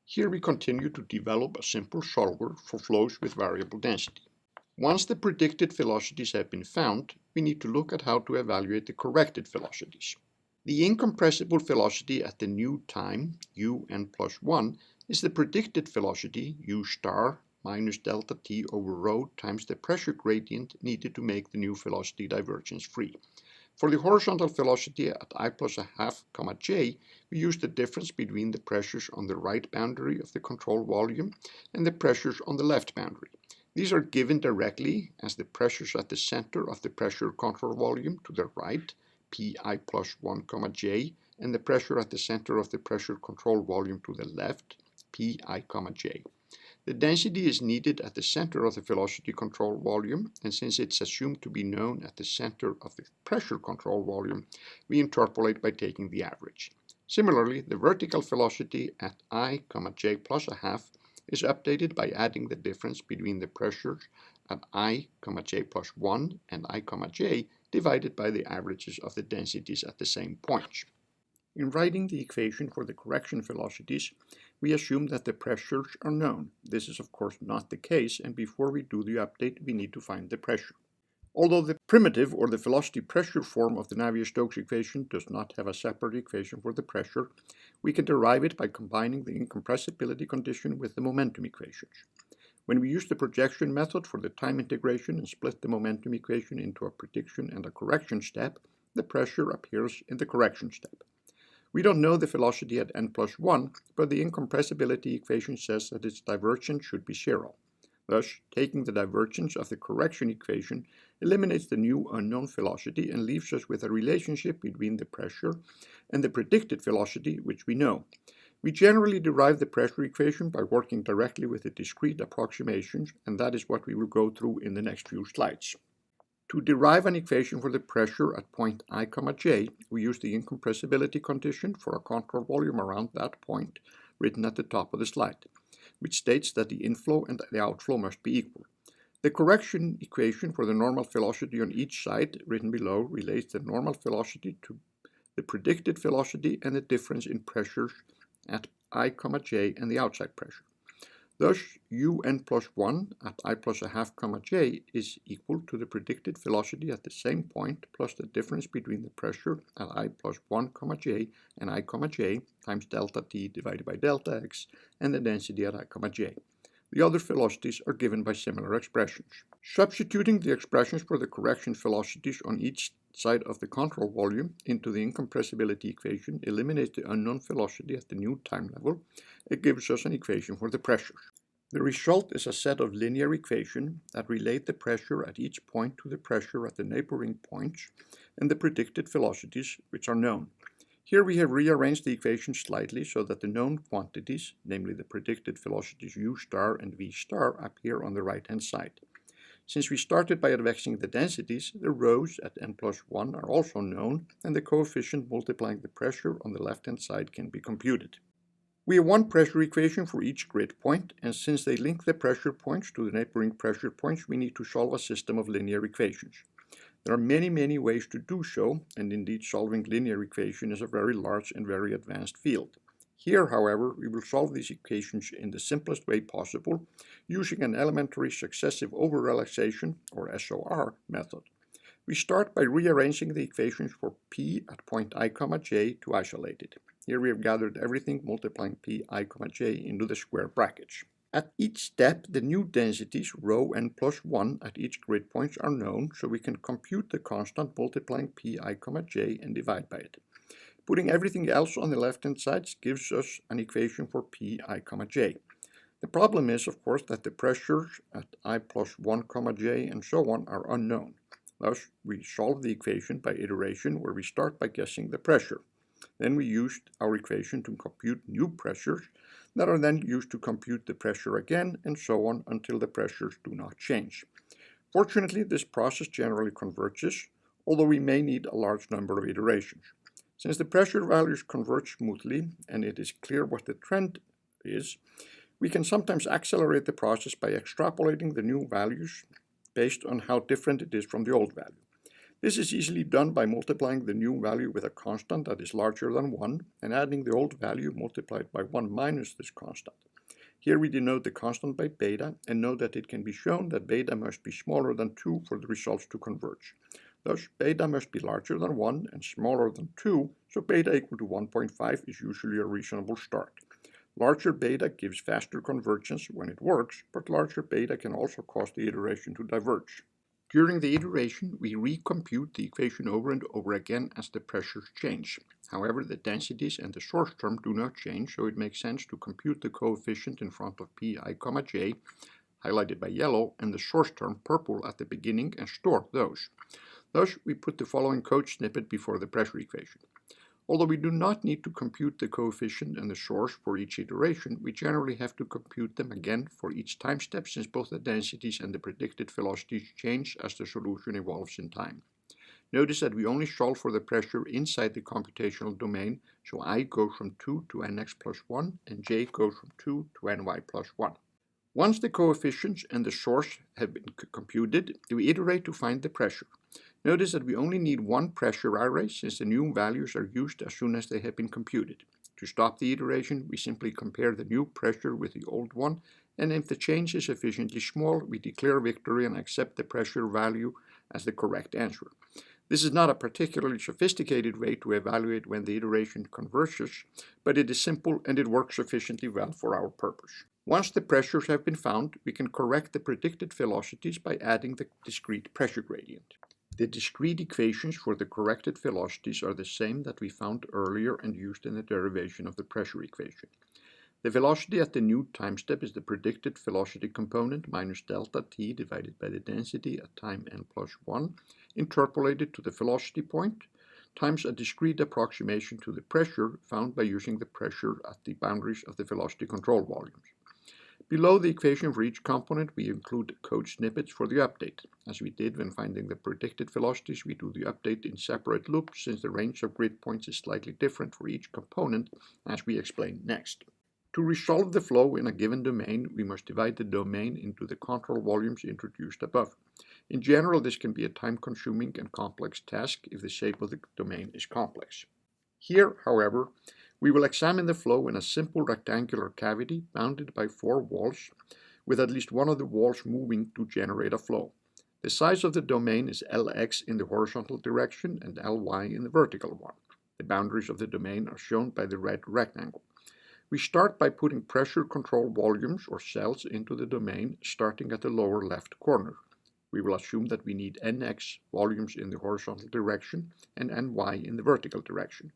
Here we continue to develop a simple solver for flows with variable density. Once the predicted velocities have been found, we need to look at how to evaluate the corrected velocities. The incompressible velocity at the new time, un plus 1, is the predicted velocity, u star minus delta t over rho times the pressure gradient needed to make the new velocity divergence free. For the horizontal velocity at I plus a half, j, we use the difference between the pressures on the right boundary of the control volume and the pressures on the left boundary. These are given directly as the pressures at the center of the pressure control volume to the right, pi plus 1, j, and the pressure at the center of the pressure control volume to the left, pi, j. The density is needed at the center of the velocity control volume, and since it's assumed to be known at the center of the pressure control volume, we interpolate by taking the average. Similarly, the vertical velocity at I, j plus a half is updated by adding the difference between the pressures at I, j plus 1 and I, j divided by the averages of the densities at the same points. In writing the equation for the correction velocities, we assume that the pressures are known. This is of course not the case, and before we do the update, we need to find the pressure. Although the primitive or the velocity pressure form of the Navier-Stokes equation does not have a separate equation for the pressure, we can derive it by combining the incompressibility condition with the momentum equations. When we use the projection method for the time integration and split the momentum equation into a prediction and a correction step, the pressure appears in the correction step. We don't know the velocity at n plus 1, but the incompressibility equation says that its divergence should be 0. Thus, taking the divergence of the correction equation eliminates the new unknown velocity and leaves us with a relationship between the pressure and the predicted velocity, which we know. We generally derive the pressure equation by working directly with the discrete approximations, and that is what we will go through in the next few slides. To derive an equation for the pressure at point I, j, we use the incompressibility condition for a control volume around that point, written at the top of the slide, which states that the inflow and the outflow must be equal. The correction equation for the normal velocity on each side, written below, relates the normal velocity to the predicted velocity and the difference in pressures at I, j and the outside pressure. Thus, un plus 1 at I plus a half, j is equal to the predicted velocity at the same point plus the difference between the pressure at I plus 1, j and I, j times delta t divided by delta x and the density at I, j. The other velocities are given by similar expressions. Substituting the expressions for the correction velocities on each side of the control volume into the incompressibility equation eliminates the unknown velocity at the new time level. It gives us an equation for the pressures. The result is a set of linear equations that relate the pressure at each point to the pressure at the neighboring points and the predicted velocities, which are known. Here we have rearranged the equation slightly so that the known quantities, namely the predicted velocities u star and v star, appear on the right-hand side. Since we started by advecting the densities, the rho's at n plus 1 are also known, and the coefficient multiplying the pressure on the left-hand side can be computed. We have one pressure equation for each grid point, and since they link the pressure points to the neighboring pressure points, we need to solve a system of linear equations. There are many ways to do so, and indeed solving linear equation is a very large and very advanced field. Here, however, we will solve these equations in the simplest way possible, using an elementary successive over-relaxation, or SOR, method. We start by rearranging the equations for p at point I, j to isolate it. Here we have gathered everything multiplying p, I, j into the square brackets. At each step, the new densities, rho n plus 1 at each grid point are known, so we can compute the constant multiplying p, I, j and divide by it. Putting everything else on the left-hand side gives us an equation for p, I, j. The problem is, of course, that the pressures at I plus 1, j and so on are unknown. Thus, we solve the equation by iteration, where we start by guessing the pressure. Then we used our equation to compute new pressures that are then used to compute the pressure again, and so on until the pressures do not change. Fortunately, this process generally converges, although we may need a large number of iterations. Since the pressure values converge smoothly, and it is clear what the trend is, we can sometimes accelerate the process by extrapolating the new values based on how different it is from the old value. This is easily done by multiplying the new value with a constant that is larger than 1 and adding the old value multiplied by 1 minus this constant. Here we denote the constant by beta and know that it can be shown that beta must be smaller than 2 for the results to converge. Thus, beta must be larger than 1 and smaller than 2, so beta equal to 1.5 is usually a reasonable start. Larger beta gives faster convergence when it works, but larger beta can also cause the iteration to diverge. During the iteration, we recompute the equation over and over again as the pressures change. However, the densities and the source term do not change, so it makes sense to compute the coefficient in front of pi, j, highlighted by yellow, and the source term, purple, at the beginning and store those. Thus, we put the following code snippet before the pressure equation. Although we do not need to compute the coefficient and the source for each iteration, we generally have to compute them again for each time step, since both the densities and the predicted velocities change as the solution evolves in time. Notice that we only solve for the pressure inside the computational domain, so I goes from 2 to nx plus 1 and j goes from 2 to ny plus 1. Once the coefficients and the source have been computed, we iterate to find the pressure. Notice that we only need one pressure array since the new values are used as soon as they have been computed. To stop the iteration, we simply compare the new pressure with the old one, and if the change is sufficiently small, we declare victory and accept the pressure value as the correct answer. This is not a particularly sophisticated way to evaluate when the iteration converges, but it is simple and it works sufficiently well for our purpose. Once the pressures have been found, we can correct the predicted velocities by adding the discrete pressure gradient. The discrete equations for the corrected velocities are the same that we found earlier and used in the derivation of the pressure equation. The velocity at the new time step is the predicted velocity component minus delta t divided by the density at time n plus 1, interpolated to the velocity point, times a discrete approximation to the pressure found by using the pressure at the boundaries of the velocity control volumes. Below the equation for each component, we include code snippets for the update. As we did when finding the predicted velocities, we do the update in separate loops since the range of grid points is slightly different for each component, as we explain next. To resolve the flow in a given domain, we must divide the domain into the control volumes introduced above. In general, this can be a time-consuming and complex task if the shape of the domain is complex. Here, however, we will examine the flow in a simple rectangular cavity bounded by 4 walls, with at least one of the walls moving to generate a flow. The size of the domain is Lx in the horizontal direction and Ly in the vertical one. The boundaries of the domain are shown by the red rectangle. We start by putting pressure control volumes or cells into the domain, starting at the lower left corner. We will assume that we need Nx volumes in the horizontal direction and Ny in the vertical direction.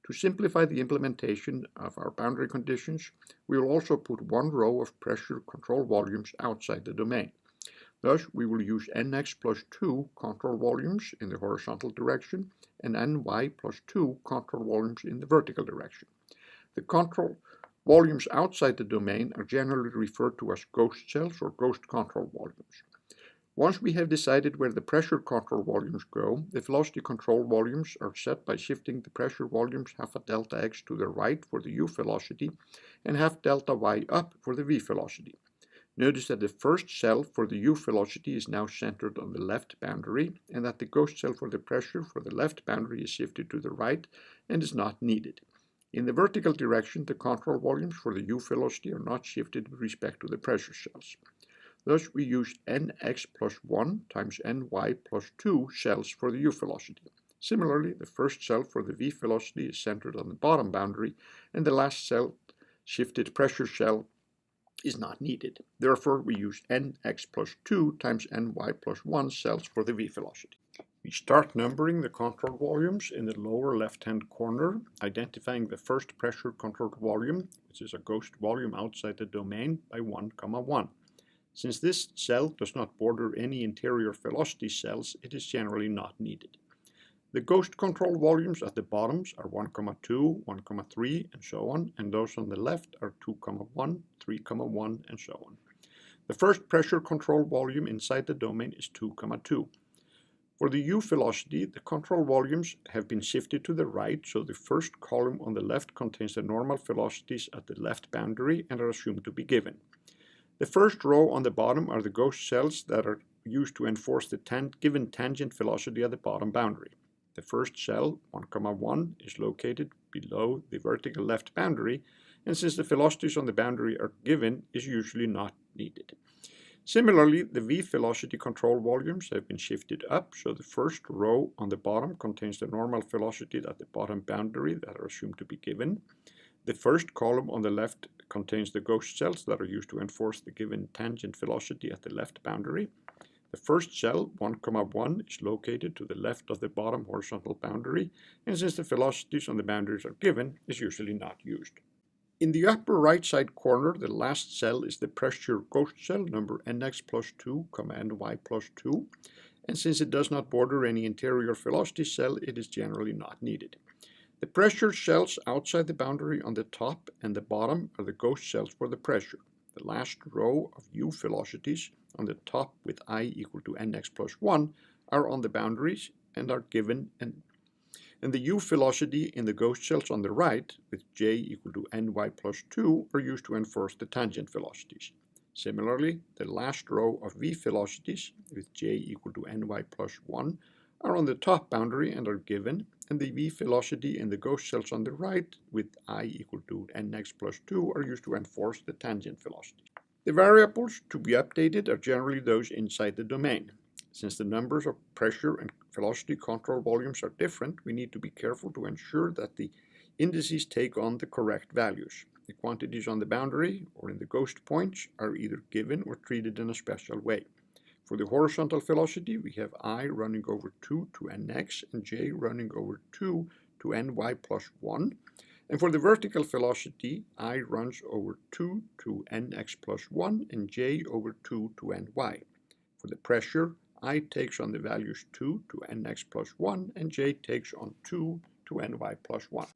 To simplify the implementation of our boundary conditions, we will also put one row of pressure control volumes outside the domain. Thus, we will use Nx plus 2 control volumes in the horizontal direction and Ny plus 2 control volumes in the vertical direction. The control volumes outside the domain are generally referred to as ghost cells or ghost control volumes. Once we have decided where the pressure control volumes go, the velocity control volumes are set by shifting the pressure volumes half a delta x to the right for the u velocity and half delta y up for the v velocity. Notice that the first cell for the u velocity is now centered on the left boundary and that the ghost cell for the pressure for the left boundary is shifted to the right and is not needed. In the vertical direction, the control volumes for the u velocity are not shifted with respect to the pressure cells. Thus, we use Nx plus 1 times Ny plus 2 cells for the u velocity. Similarly, the first cell for the v velocity is centered on the bottom boundary, and the last cell, shifted pressure cell, is not needed. Therefore, we use Nx plus 2 times Ny plus 1 cells for the v velocity. We start numbering the control volumes in the lower left-hand corner, identifying the first pressure controlled volume, which is a ghost volume outside the domain, by 1, 1. Since this cell does not border any interior velocity cells, it is generally not needed. The ghost control volumes at the bottoms are 1, 2, 1, 3, and so on, and those on the left are 2, 1, 3, 1, and so on. The first pressure control volume inside the domain is 2, 2. For the u velocity, the control volumes have been shifted to the right, so the first column on the left contains the normal velocities at the left boundary and are assumed to be given. The first row on the bottom are the ghost cells that are used to enforce the given tangent velocity at the bottom boundary. The first cell, 1,1, is located below the vertical left boundary, and since the velocities on the boundary are given, is usually not needed. Similarly, the V velocity control volumes have been shifted up, so the first row on the bottom contains the normal velocity at the bottom boundary that are assumed to be given. The first column on the left contains the ghost cells that are used to enforce the given tangent velocity at the left boundary. The first cell, 1,1, is located to the left of the bottom horizontal boundary, and since the velocities on the boundaries are given, is usually not used. In the upper right side corner, the last cell is the pressure ghost cell number nx plus 2, ny plus 2, and since it does not border any interior velocity cell, it is generally not needed. The pressure cells outside the boundary on the top and the bottom are the ghost cells for the pressure. The last row of u velocities on the top with I equal to nx plus 1 are on the boundaries and are given, and the u velocity in the ghost cells on the right with j equal to ny plus 2 are used to enforce the tangent velocities. Similarly, the last row of v velocities with j equal to ny plus 1 are on the top boundary and are given, and the v velocity in the ghost cells on the right with I equal to nx plus 2 are used to enforce the tangent velocity. The variables to be updated are generally those inside the domain. Since the numbers of pressure and velocity control volumes are different, we need to be careful to ensure that the indices take on the correct values. The quantities on the boundary or in the ghost points are either given or treated in a special way. For the horizontal velocity, we have I running over 2 to nx and j running over 2 to ny plus 1. And for the vertical velocity, I runs over 2 to nx plus 1 and j over 2 to ny. For the pressure, I takes on the values 2 to nx plus 1 and j takes on 2 to ny plus 1.